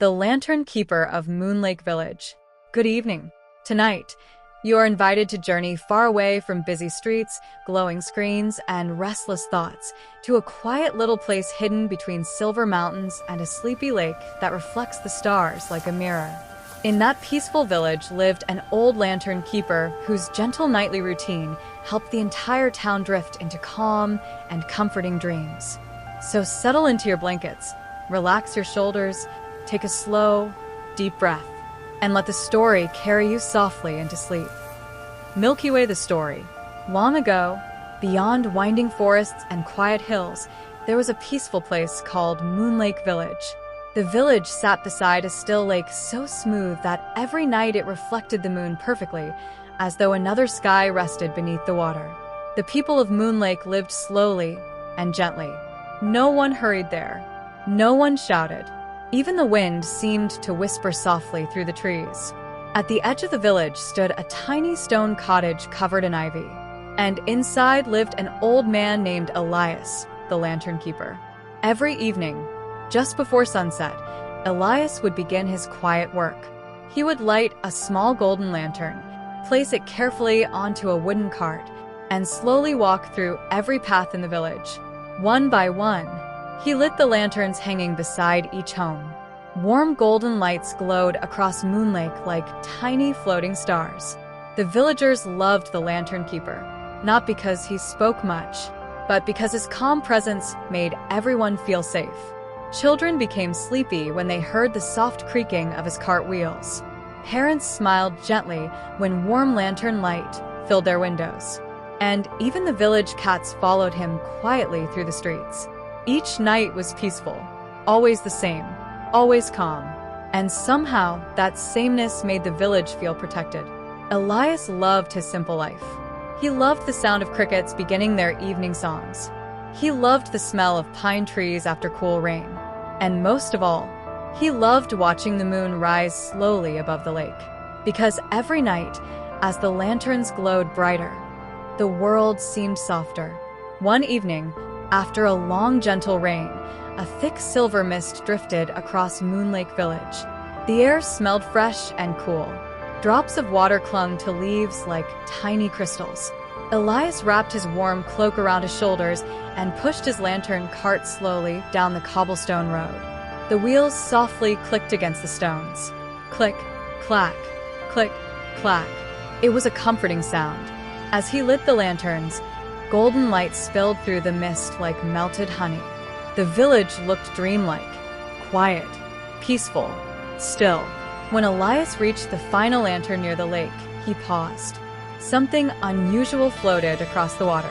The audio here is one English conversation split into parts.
the Lantern Keeper of Moonlake Village. Good evening. Tonight, you are invited to journey far away from busy streets, glowing screens, and restless thoughts to a quiet little place hidden between silver mountains and a sleepy lake that reflects the stars like a mirror. In that peaceful village lived an old lantern keeper whose gentle nightly routine helped the entire town drift into calm and comforting dreams. So settle into your blankets, relax your shoulders, take a slow, deep breath, and let the story carry you softly into sleep. Milky Way the story. Long ago, beyond winding forests and quiet hills, there was a peaceful place called Moonlake Village. The village sat beside a still lake so smooth that every night it reflected the moon perfectly, as though another sky rested beneath the water. The people of Moonlake lived slowly and gently. No one hurried there. No one shouted. Even the wind seemed to whisper softly through the trees. At the edge of the village stood a tiny stone cottage covered in ivy, and inside lived an old man named Elias, the lantern keeper. Every evening, just before sunset, Elias would begin his quiet work. He would light a small golden lantern, place it carefully onto a wooden cart, and slowly walk through every path in the village. One by one, he lit the lanterns hanging beside each home. Warm golden lights glowed across Moonlake like tiny floating stars. The villagers loved the lantern keeper, not because he spoke much, but because his calm presence made everyone feel safe. Children became sleepy when they heard the soft creaking of his cart wheels. Parents smiled gently when warm lantern light filled their windows. And even the village cats followed him quietly through the streets. Each night was peaceful, always the same, always calm. And somehow, that sameness made the village feel protected. Elias loved his simple life. He loved the sound of crickets beginning their evening songs. He loved the smell of pine trees after cool rain. And most of all, he loved watching the moon rise slowly above the lake. Because every night, as the lanterns glowed brighter, the world seemed softer. One evening, after a long gentle rain, a thick silver mist drifted across Moonlake Village. The air smelled fresh and cool. Drops of water clung to leaves like tiny crystals. Elias wrapped his warm cloak around his shoulders and pushed his lantern cart slowly down the cobblestone road. The wheels softly clicked against the stones. Click, clack, click, clack. It was a comforting sound. As he lit the lanterns, golden light spilled through the mist like melted honey. The village looked dreamlike, quiet, peaceful, still. When Elias reached the final lantern near the lake, he paused. Something unusual floated across the water.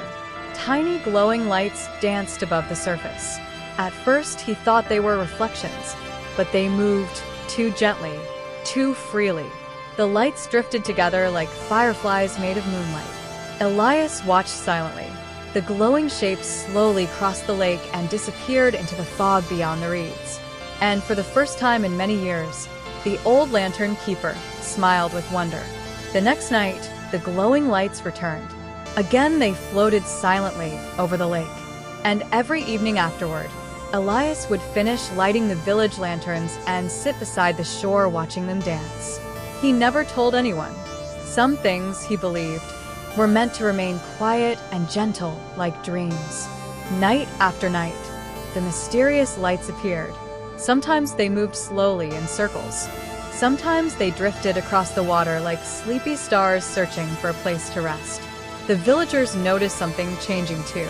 Tiny glowing lights danced above the surface. At first, he thought they were reflections, but they moved too gently, too freely. The lights drifted together like fireflies made of moonlight. Elias watched silently. The glowing shapes slowly crossed the lake and disappeared into the fog beyond the reeds. And for the first time in many years, the old lantern keeper smiled with wonder. The next night, the glowing lights returned. Again, they floated silently over the lake. And every evening afterward, Elias would finish lighting the village lanterns and sit beside the shore watching them dance. He never told anyone. Some things, he believed, were meant to remain quiet and gentle like dreams. Night after night, the mysterious lights appeared. Sometimes they moved slowly in circles. Sometimes they drifted across the water like sleepy stars searching for a place to rest. The villagers noticed something changing too.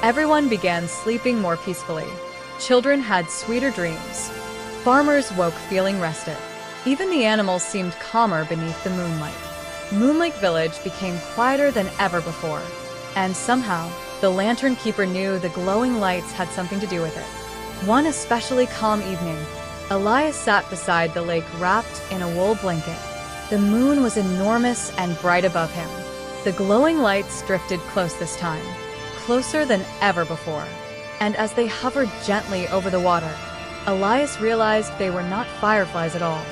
Everyone began sleeping more peacefully. Children had sweeter dreams. Farmers woke feeling rested. Even the animals seemed calmer beneath the moonlight. Moonlake Village became quieter than ever before, and somehow, the lantern keeper knew the glowing lights had something to do with it. One especially calm evening, Elias sat beside the lake wrapped in a wool blanket. The moon was enormous and bright above him. The glowing lights drifted close this time, closer than ever before. And as they hovered gently over the water, Elias realized they were not fireflies at all.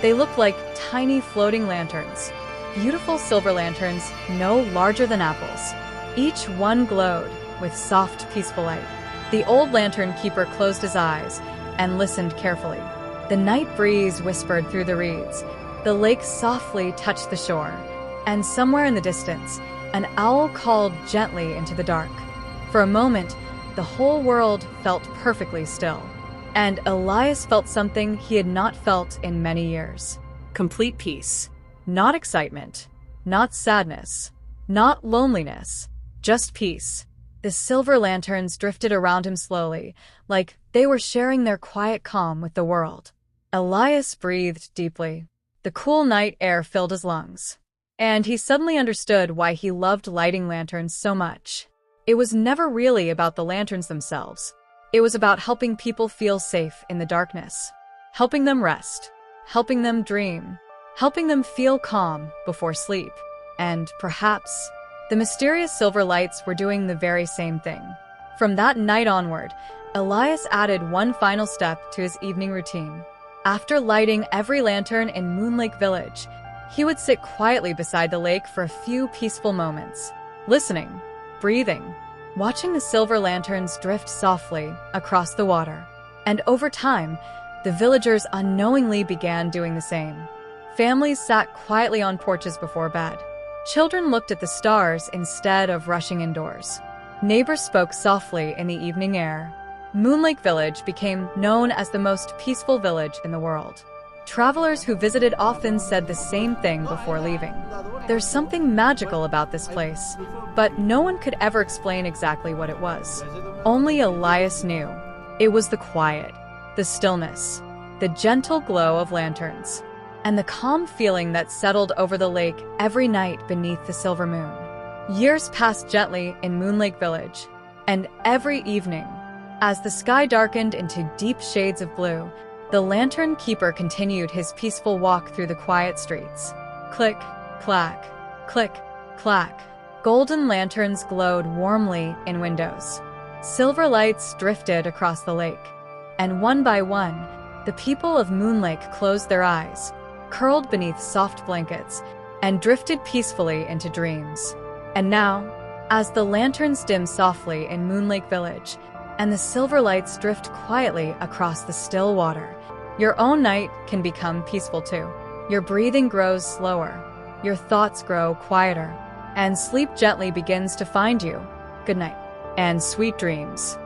They looked like tiny floating lanterns. Beautiful silver lanterns, no larger than apples. Each one glowed with soft, peaceful light. The old lantern keeper closed his eyes and listened carefully. The night breeze whispered through the reeds. The lake softly touched the shore. And somewhere in the distance, an owl called gently into the dark. For a moment, the whole world felt perfectly still. And Elias felt something he had not felt in many years. Complete peace. Not excitement. Not sadness. Not loneliness. Just peace. The silver lanterns drifted around him slowly, like they were sharing their quiet calm with the world. Elias breathed deeply. The cool night air filled his lungs. And he suddenly understood why he loved lighting lanterns so much. It was never really about the lanterns themselves. It was about helping people feel safe in the darkness. Helping them rest. Helping them dream. Helping them feel calm before sleep. And perhaps the mysterious silver lights were doing the very same thing. From that night onward, Elias added one final step to his evening routine. After lighting every lantern in Moonlake Village, he would sit quietly beside the lake for a few peaceful moments, listening, breathing, watching the silver lanterns drift softly across the water. And over time, the villagers unknowingly began doing the same. Families sat quietly on porches before bed. Children looked at the stars instead of rushing indoors. Neighbors spoke softly in the evening air. Moonlake Village became known as the most peaceful village in the world. Travelers who visited often said the same thing before leaving. There's something magical about this place, but no one could ever explain exactly what it was. Only Elias knew. It was the quiet, the stillness, the gentle glow of lanterns, and the calm feeling that settled over the lake every night beneath the silver moon. Years passed gently in Moonlake Village, and every evening, as the sky darkened into deep shades of blue, the lantern keeper continued his peaceful walk through the quiet streets. Click, clack, click, clack. Golden lanterns glowed warmly in windows. Silver lights drifted across the lake. And one by one, the people of Moonlake closed their eyes, curled beneath soft blankets, and drifted peacefully into dreams. And now, as the lanterns dim softly in Moonlake Village, and the silver lights drift quietly across the still water, your own night can become peaceful too. Your breathing grows slower, your thoughts grow quieter, and sleep gently begins to find you. Good night, and sweet dreams.